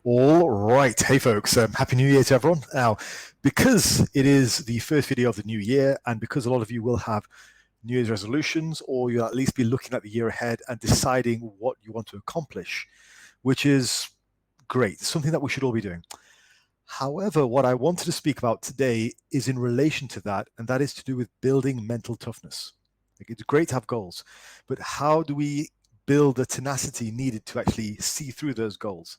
All right. Hey, folks. Happy New Year to everyone. Now, because it is the first video of the new year, and because a lot of you will have New Year's resolutions, or you'll at least be looking at the year ahead and deciding what you want to accomplish, which is great, something that we should all be doing. However, what I wanted to speak about today is in relation to that, and that is to do with building mental toughness. Like, it's great to have goals, but how do we build the tenacity needed to actually see through those goals?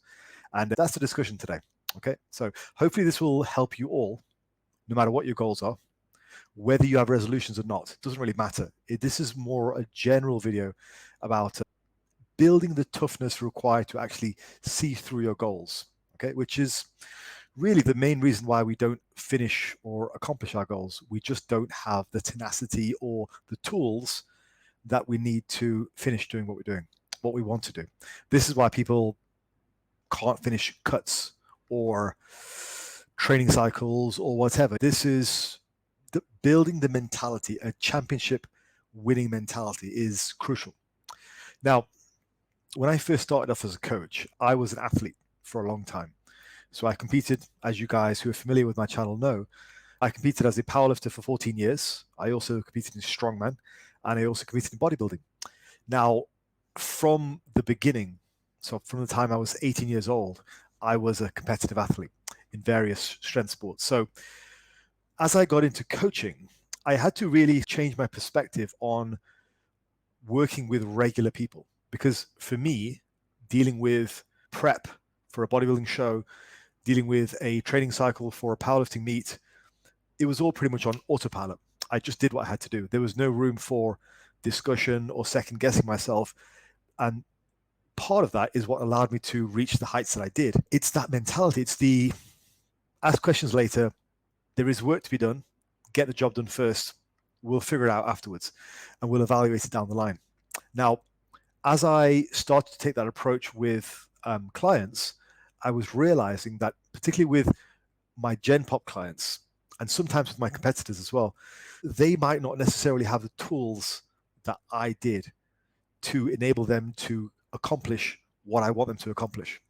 And that's the discussion today. Okay, so hopefully this will help you all, no matter what your goals are, whether you have resolutions or not. It doesn't really matter. This is more a general video about building the toughness required to actually see through your goals. Okay, which is really the main reason why we don't finish or accomplish our goals. We just don't have the tenacity or the tools that we need to finish doing what we're doing, what we want to do. This is why people can't finish cuts or training cycles or whatever. This is building the mentality. A championship winning mentality is crucial. Now, when I first started off as a coach, I was an athlete for a long time. So I competed, as you guys who are familiar with my channel know, I competed as a powerlifter for 14 years. I also competed in strongman, and I also competed in bodybuilding. Now, from the beginning, so from the time I was 18 years old, I was a competitive athlete in various strength sports. So as I got into coaching, I had to really change my perspective on working with regular people. Because for me, dealing with prep for a bodybuilding show, dealing with a training cycle for a powerlifting meet, it was all pretty much on autopilot. I just did what I had to do. There was no room for discussion or second guessing myself. And part of that is what allowed me to reach the heights that I did. It's that mentality. It's the ask questions later. There is work to be done. Get the job done first. We'll figure it out afterwards, and we'll evaluate it down the line. Now, as I started to take that approach with clients, I was realizing that particularly with my Gen Pop clients, and sometimes with my competitors as well, they might not necessarily have the tools that I did to enable them to accomplish what I want them to accomplish.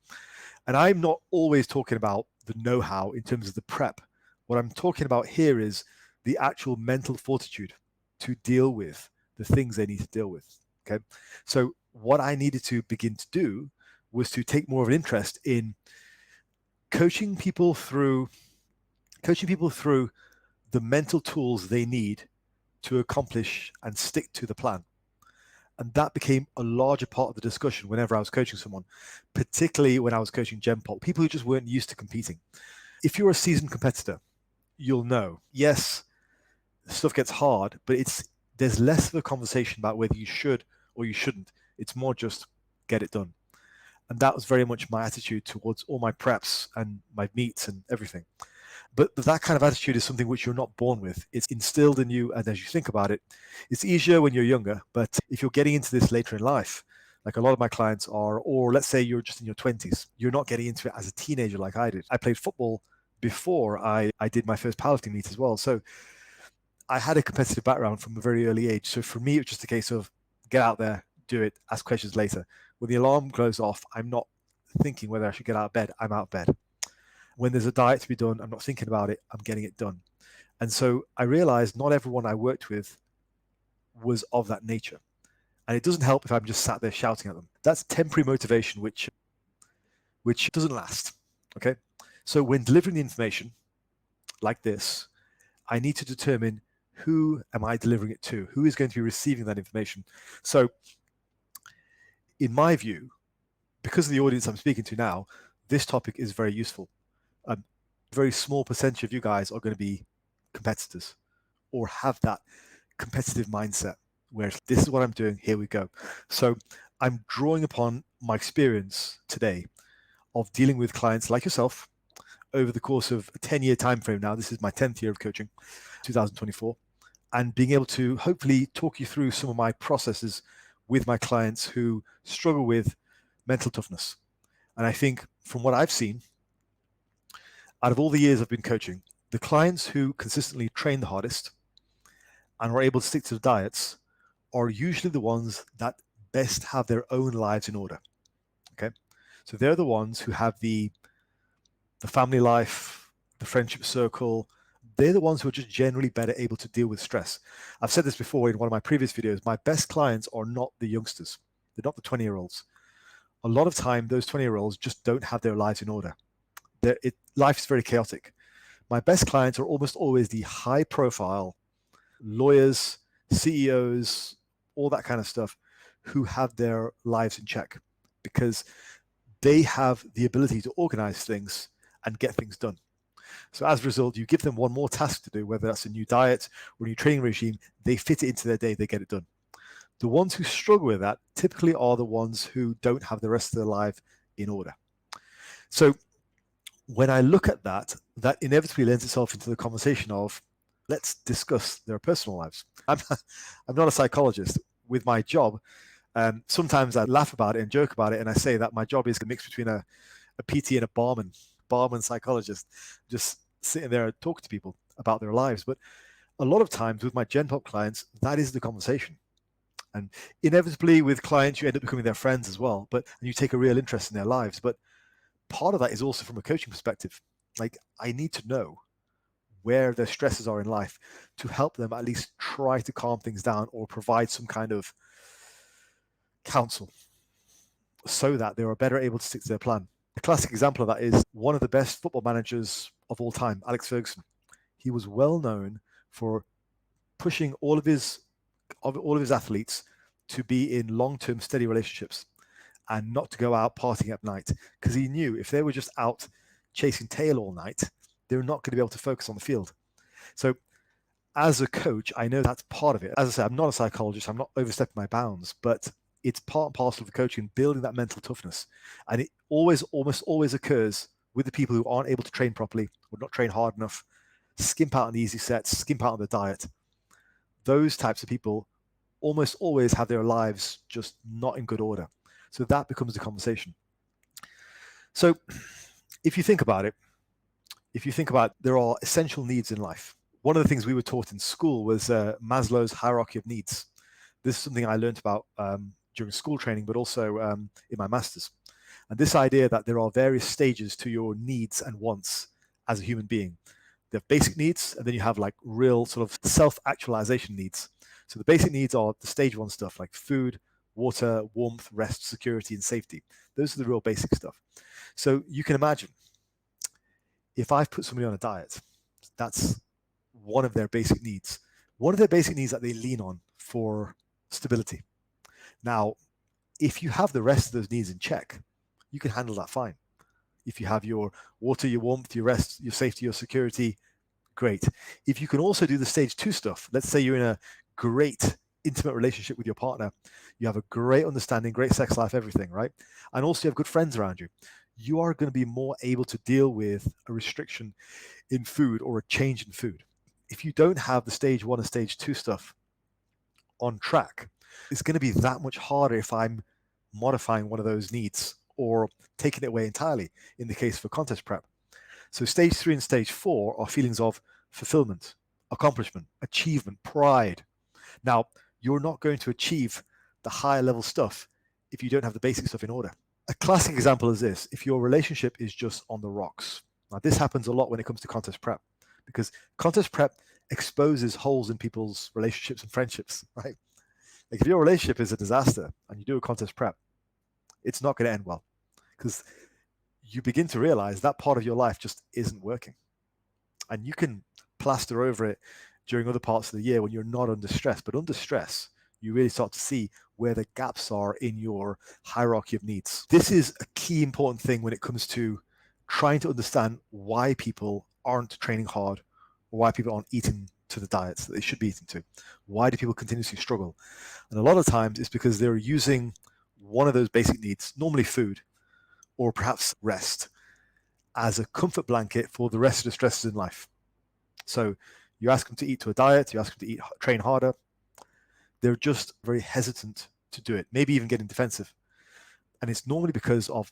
And I'm not always talking about the know-how in terms of the prep. What I'm talking about here is the actual mental fortitude to deal with the things they need to deal with. Okay, so what I needed to begin to do was to take more of an interest in coaching people through the mental tools they need to accomplish and stick to the plan. And that became a larger part of the discussion whenever I was coaching someone, particularly when I was coaching Gen Pop, people who just weren't used to competing. If you're a seasoned competitor, you'll know, yes, stuff gets hard, but there's less of a conversation about whether you should or you shouldn't. It's more just get it done. And that was very much my attitude towards all my preps and my meets and everything. But that kind of attitude is something which you're not born with. It's instilled in you, and as you think about it, it's easier when you're younger. But if you're getting into this later in life, like a lot of my clients are, or let's say you're just in your 20s, you're not getting into it as a teenager like I did. I played football before I did my first powerlifting meet as well. So I had a competitive background from a very early age. So for me, it was just a case of get out there, do it, ask questions later. When the alarm goes off, I'm not thinking whether I should get out of bed. I'm out of bed. When there's a diet to be done, I'm not thinking about it. I'm getting it done. And so I realized not everyone I worked with was of that nature. And it doesn't help if I'm just sat there shouting at them. That's temporary motivation, which doesn't last. Okay. So when delivering the information like this, I need to determine who am I delivering it to? Who is going to be receiving that information? So in my view, because of the audience I'm speaking to now, this topic is very useful. A very small percentage of you guys are going to be competitors or have that competitive mindset where this is what I'm doing, here we go. So I'm drawing upon my experience today of dealing with clients like yourself over the course of a 10-year time frame now. This is my 10th year of coaching, 2024, and being able to hopefully talk you through some of my processes with my clients who struggle with mental toughness. And I think from what I've seen, out of all the years I've been coaching, the clients who consistently train the hardest and are able to stick to the diets are usually the ones that best have their own lives in order. Okay, so they're the ones who have the the family life, the friendship circle, they're the ones who are just generally better able to deal with stress. I've said this before in one of my previous videos. My best clients are not the youngsters. They're not the 20-year-olds. A lot of time, those 20-year-olds just don't have their lives in order. Life is very chaotic. My best clients are almost always the high-profile lawyers, CEOs, all that kind of stuff, who have their lives in check because they have the ability to organize things and get things done. So as a result, you give them one more task to do, whether that's a new diet or a new training regime, they fit it into their day, they get it done. The ones who struggle with that typically are the ones who don't have the rest of their life in order. So when I look at that, that inevitably lends itself into the conversation of, let's discuss their personal lives. I'm not a psychologist. With my job, sometimes I laugh about it and joke about it, and I say that my job is a mix between a PT and a barman psychologist, just sitting there and talking to people about their lives. But a lot of times with my Gen Pop clients, that is the conversation. And inevitably with clients, you end up becoming their friends as well, and you take a real interest in their lives. But part of that is also from a coaching perspective. Like, I need to know where their stresses are in life to help them at least try to calm things down or provide some kind of counsel so that they are better able to stick to their plan. A classic example of that is one of the best football managers of all time, Alex Ferguson. He was well known for pushing all of his athletes to be in long-term steady relationships and not to go out partying at night, because he knew if they were just out chasing tail all night, they're not going to be able to focus on the field. So as a coach, I know that's part of it. As I said, I'm not a psychologist, I'm not overstepping my bounds, but it's part and parcel of the coaching, building that mental toughness. And it almost always occurs with the people who aren't able to train properly or not train hard enough, skimp out on the easy sets, skimp out on the diet. Those types of people almost always have their lives just not in good order. So that becomes the conversation. So if you think about it, there are essential needs in life. One of the things we were taught in school was Maslow's hierarchy of needs. This is something I learned about during school training, but also in my master's. And this idea that there are various stages to your needs and wants as a human being. They have basic needs, and then you have like real sort of self-actualization needs. So the basic needs are the stage one stuff like food, water, warmth, rest, security, and safety. Those are the real basic stuff. So you can imagine if I've put somebody on a diet, that's one of their basic needs. One of their basic needs that they lean on for stability. Now, if you have the rest of those needs in check, you can handle that fine. If you have your water, your warmth, your rest, your safety, your security, great. If you can also do the stage two stuff, let's say you're in a great intimate relationship with your partner, you have a great understanding, great sex life, everything, right? And also you have good friends around you. You are going to be more able to deal with a restriction in food or a change in food. If you don't have the stage one and stage two stuff on track, it's going to be that much harder if I'm modifying one of those needs or taking it away entirely in the case for contest prep. So stage 3 and stage 4 are feelings of fulfillment, accomplishment, achievement, pride. Now, you're not going to achieve the higher level stuff if you don't have the basic stuff in order. A classic example is this: if your relationship is just on the rocks. Now, this happens a lot when it comes to contest prep, because contest prep exposes holes in people's relationships and friendships, right? Like if your relationship is a disaster and you do a contest prep, it's not going to end well, because you begin to realize that part of your life just isn't working. And you can plaster over it during other parts of the year when you're not under stress, but under stress, you really start to see where the gaps are in your hierarchy of needs. This is a key important thing when it comes to trying to understand why people aren't training hard or why people aren't eating to the diets that they should be eating to. Why do people continuously struggle? And a lot of times it's because they're using one of those basic needs, normally food or perhaps rest, as a comfort blanket for the rest of the stresses in life. So you ask them to eat to a diet, you ask them to train harder, they're just very hesitant to do it, maybe even getting defensive. And it's normally because of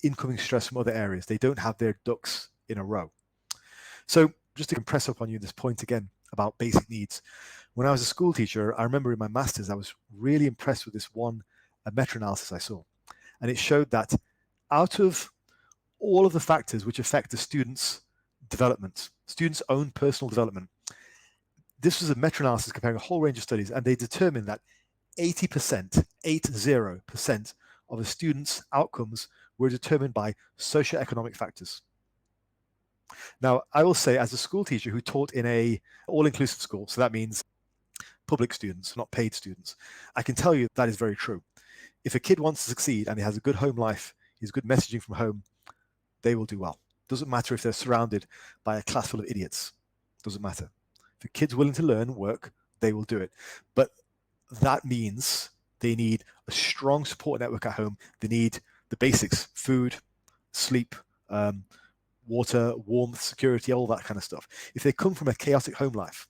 incoming stress from other areas. They don't have their ducks in a row. So just to impress upon you this point again about basic needs. When I was a school teacher, I remember in my master's, I was really impressed with this one meta-analysis I saw. And it showed that out of all of the factors which affect the student's development, student's own personal development. This was a meta-analysis comparing a whole range of studies, and they determined that 80%, 80% of a student's outcomes were determined by socioeconomic factors. Now, I will say, as a school teacher who taught in a all-inclusive school, so that means public students, not paid students, I can tell you that is very true. If a kid wants to succeed and he has a good home life, he has good messaging from home, they will do well. Doesn't matter if they're surrounded by a class full of idiots. Doesn't matter. If a kid's willing to learn and work, they will do it. But that means they need a strong support network at home. They need the basics: food, sleep, water, warmth, security, all that kind of stuff. If they come from a chaotic home life,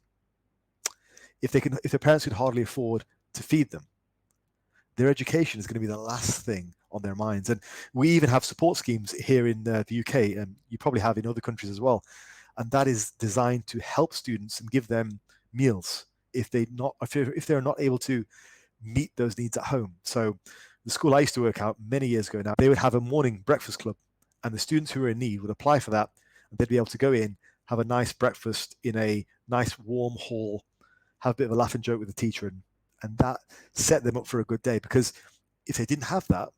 if their parents could hardly afford to feed them, their education is going to be the last thing on their minds. And we even have support schemes here in the UK, and you probably have in other countries as well. And that is designed to help students and give them meals if they're not able to meet those needs at home. So the school I used to work out many years ago now, they would have a morning breakfast club, and the students who were in need would apply for that, and they'd be able to go in, have a nice breakfast in a nice warm hall, have a bit of a laugh and joke with the teacher, and that set them up for a good day. Because if they didn't have that,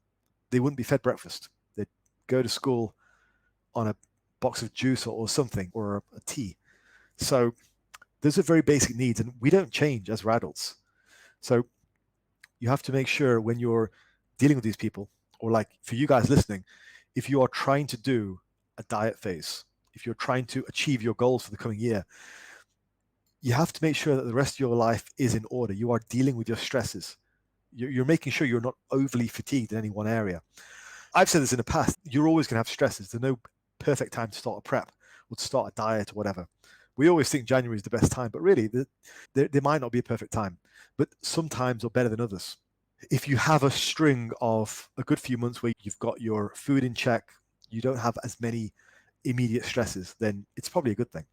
they wouldn't be fed breakfast. They'd go to school on a box of juice or something, or a tea. So those are very basic needs, and we don't change as we're adults. So you have to make sure when you're dealing with these people, or like for you guys listening, if you are trying to do a diet phase, if you're trying to achieve your goals for the coming year, you have to make sure that the rest of your life is in order. You are dealing with your stresses. You're making sure you're not overly fatigued in any one area. I've said this in the past, you're always going to have stresses. There's no perfect time to start a prep or to start a diet or whatever. We always think January is the best time, but really there might not be a perfect time, but some times are better than others. If you have a string of a good few months where you've got your food in check, you don't have as many immediate stresses, then it's probably a good thing.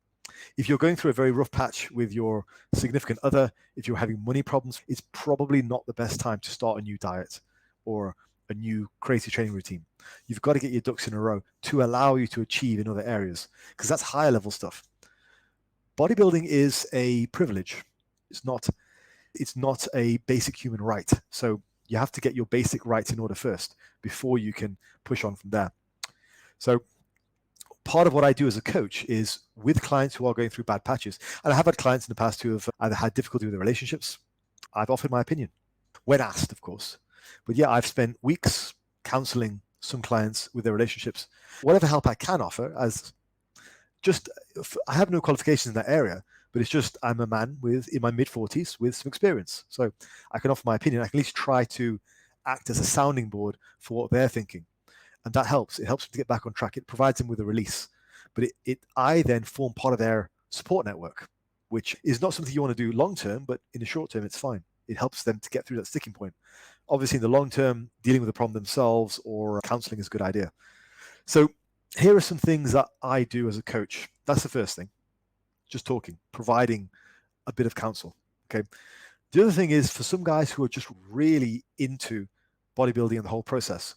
If you're going through a very rough patch with your significant other, if you're having money problems, it's probably not the best time to start a new diet or a new crazy training routine. You've got to get your ducks in a row to allow you to achieve in other areas, because that's higher level stuff. Bodybuilding is a privilege. It's not a basic human right. So you have to get your basic rights in order first before you can push on from there. So part of what I do as a coach is with clients who are going through bad patches, and I have had clients in the past who have either had difficulty with their relationships. I've offered my opinion when asked, of course. But yeah, I've spent weeks counseling some clients with their relationships. Whatever help I can offer, I have no qualifications in that area, but it's just I'm a man in my mid-40s with some experience. So I can offer my opinion. I can at least try to act as a sounding board for what they're thinking. And that helps. It helps them to get back on track. It provides them with a release. But I then form part of their support network, which is not something you want to do long term, but in the short term, it's fine. It helps them to get through that sticking point. Obviously, in the long term, dealing with the problem themselves or counseling is a good idea. So here are some things that I do as a coach. That's the first thing. Just talking, providing a bit of counsel. Okay. The other thing is, for some guys who are just really into bodybuilding and the whole process,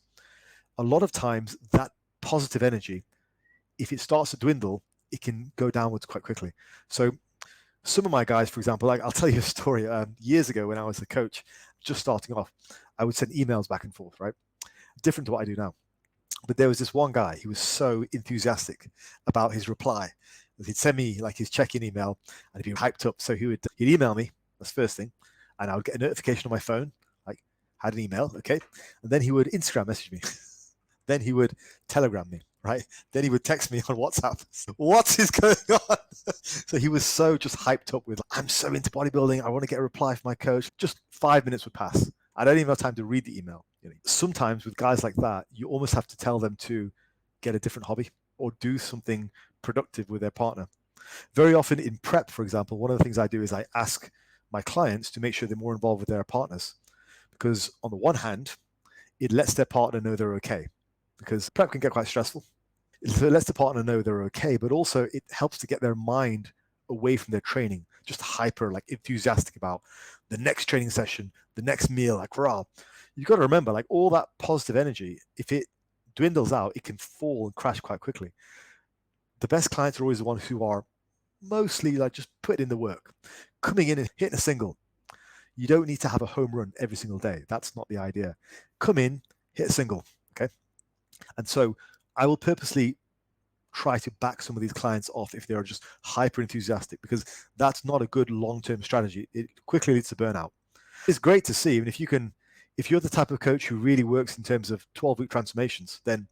a lot of times that positive energy, if it starts to dwindle, it can go downwards quite quickly. So some of my guys, for example, I'll tell you a story. Years ago when I was a coach, just starting off, I would send emails back and forth, right? Different to what I do now. But there was this one guy, he was so enthusiastic about his reply. He'd send me like his check-in email and he'd be hyped up. So he'd email me, that's the first thing, and I would get a notification on my phone, like, had an email, okay? And then he would Instagram message me. Then he would Telegram me, right? Then he would text me on WhatsApp. What is going on? So he was so just hyped up with, I'm so into bodybuilding. I want to get a reply from my coach. Just 5 minutes would pass. I don't even have time to read the email. Sometimes with guys like that, you almost have to tell them to get a different hobby or do something productive with their partner. Very often in prep, for example, one of the things I do is I ask my clients to make sure they're more involved with their partners. Because on the one hand, it lets their partner know they're okay. Because prep can get quite stressful. It lets the partner know they're okay, but also it helps to get their mind away from their training, just hyper, like enthusiastic about the next training session, the next meal, like rah. You've got to remember, like all that positive energy, if it dwindles out, it can fall and crash quite quickly. The best clients are always the ones who are mostly like just put in the work, coming in and hitting a single. You don't need to have a home run every single day. That's not the idea. Come in, hit a single, okay? And so I will purposely try to back some of these clients off if they're just hyper enthusiastic, because that's not a good long-term strategy. It quickly leads to burnout. It's great to see, and if you're the type of coach who really works in terms of 12-week transformations, then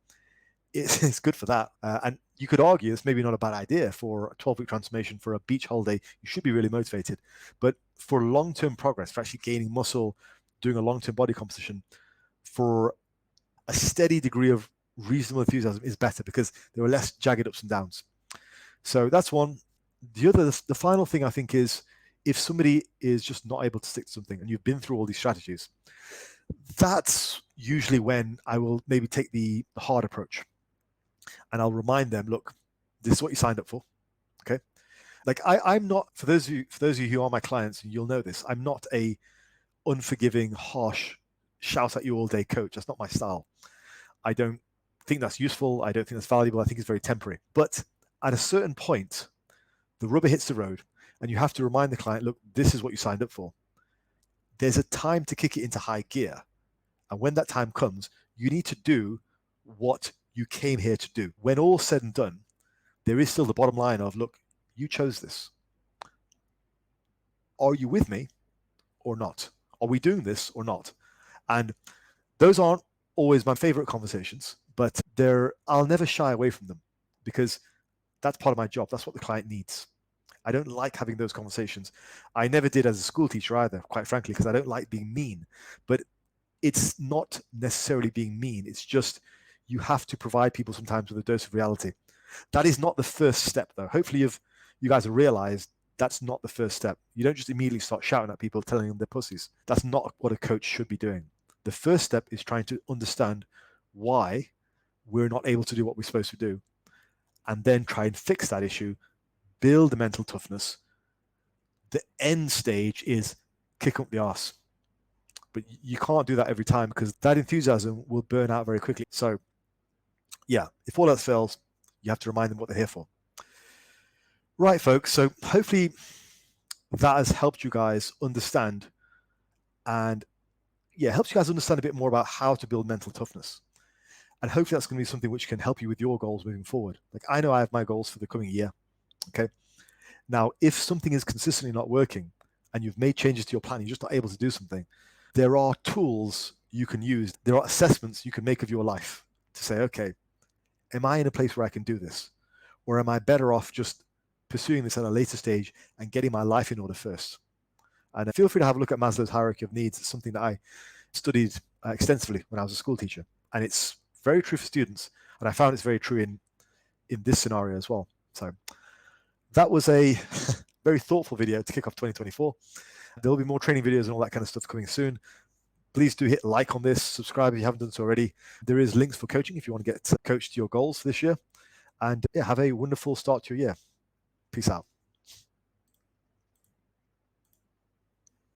it's good for that. And you could argue it's maybe not a bad idea for a 12-week transformation for a beach holiday. You should be really motivated. But for long-term progress, for actually gaining muscle, doing a long-term body composition, for a steady degree of reasonable enthusiasm is better, because there are less jagged ups and downs. So that's one. The final thing I think is, if somebody is just not able to stick to something and you've been through all these strategies, that's usually when I will maybe take the hard approach. And I'll remind them, look, this is what you signed up for, okay? Like I'm not, for those of you who are my clients, and you'll know this, I'm not a unforgiving, harsh, shout at you all day coach. That's not my style. I don't think that's useful. I don't think that's valuable. I think it's very temporary. But at a certain point, the rubber hits the road, and you have to remind the client, look, this is what you signed up for. There's a time to kick it into high gear. And when that time comes, you need to do what you came here to do. When all's said and done, there is still the bottom line of, look, you chose this. Are you with me or not? Are we doing this or not? And those aren't always my favorite conversations, but I'll never shy away from them, because that's part of my job. That's what the client needs. I don't like having those conversations. I never did as a school teacher either, quite frankly, because I don't like being mean. But it's not necessarily being mean. It's just you have to provide people sometimes with a dose of reality. That is not the first step, though. Hopefully you guys have realized that's not the first step. You don't just immediately start shouting at people, telling them they're pussies. That's not what a coach should be doing. The first step is trying to understand why we're not able to do what we're supposed to do, and then try and fix that issue, build the mental toughness. The end stage is kick up the arse. But you can't do that every time, because that enthusiasm will burn out very quickly. So yeah, if all else fails, you have to remind them what they're here for. Right, folks. So hopefully that has helped you guys understand, and helps you guys understand a bit more about how to build mental toughness. And hopefully that's going to be something which can help you with your goals moving forward. Like, I know I have my goals for the coming year. Okay. Now, if something is consistently not working and you've made changes to your plan, you're just not able to do something, there are tools you can use. There are assessments you can make of your life to say, okay, am I in a place where I can do this? Or am I better off just pursuing this at a later stage and getting my life in order first? And feel free to have a look at Maslow's hierarchy of needs. It's something that I studied extensively when I was a school teacher. And it's very true for students. And I found it's very true in this scenario as well. So that was a very thoughtful video to kick off 2024. There will be more training videos and all that kind of stuff coming soon. Please do hit like on this, subscribe if you haven't done so already. There is links for coaching if you want to get coached to your goals for this year. And have a wonderful start to your year. Peace out.